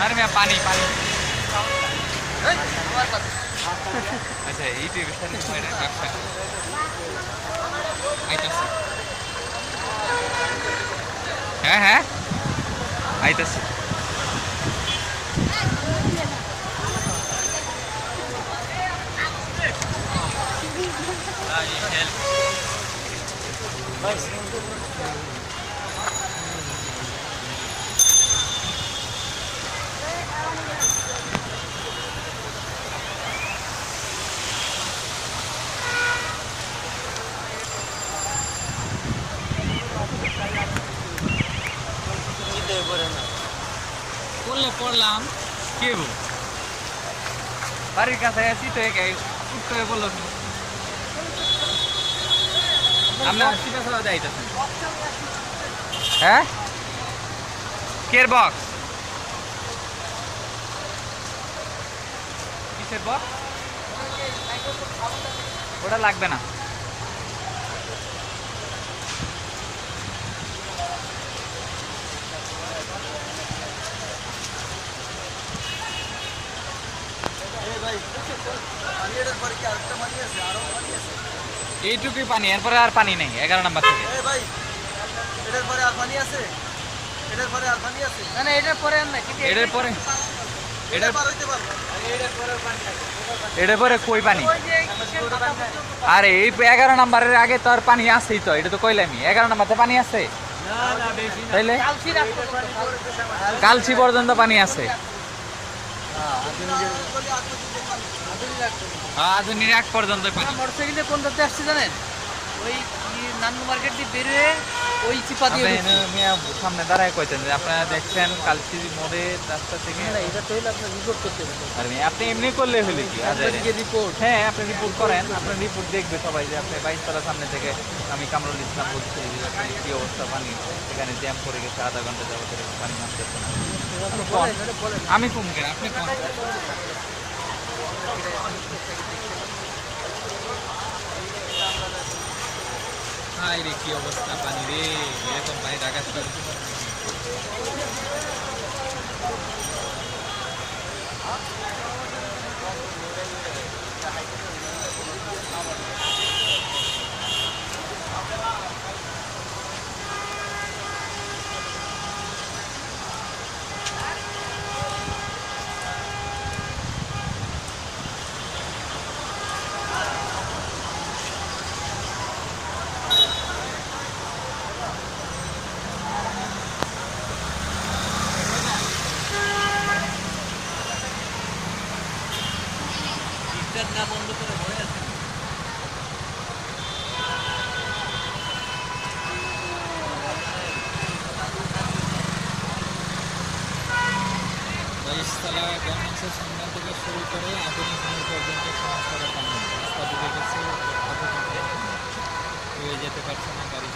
अरे मैं पानी पानी अच्छा এইটাই বেশি সময় না ব্যবসা আইতাছে হ্যাঁ হ্যাঁ আইতাছে পড়লে পড়লাম কে বাড়ির কাছে আছি তো উঠতে বললো আমরা যাইতেছেন হ্যাঁ কের বক্স কিসের বক্স ওটা লাগবে না এইটুকুই পানি এরপরে আর পানি নেই 11 নম্বর থেকে এটার পরে কই পানি আরে এই 11 নম্বরের আগে তো আর পানি আছেই তো এটা তো কইলামই 11 নম্বরে পানি আছে তাইলে কালসি পর্যন্ত পানি আছে আধুনিক এক পর্যন্ত মোটরসাইকেলে কোন রাতে আসছে জানেন ওই নান্নু মার্কেট দিয়ে বেরিয়ে ওই চিপা দিয়ে সামনে দাঁড়ায় কইতেন যে আপনারা দেখছেন কালসি মোড়ে রাস্তা থেকে এটা তো হইলে আপনার রিপোর্ট করতে হবে আপনি এমনি করলে হলে কি রিপোর্ট হ্যাঁ আপনি রিপোর্ট করেন আপনার রিপোর্ট দেখবে সবাই যে আপনি 22 তলার সামনে থেকে আমি কামরুল ইসলাম বলছি যে কি অবস্থা পানি এখানে জ্যাম করে গেছে আধা ঘন্টা যাবত পানি নামতেছে না আমি কম কেন আপনি কম হাই রে কি অবস্থা পানি রে এরকম পানি ঢাকা না বন্ধ করে ভরে আছে বাইশতলা গার্মেন্টসের সামনে থেকে শুরু করে আধুনিক মোড় পর্যন্ত সমস্ত পানি রাস্তা ডুবে গেছে হয়ে যেতে পারছে না গাড়ি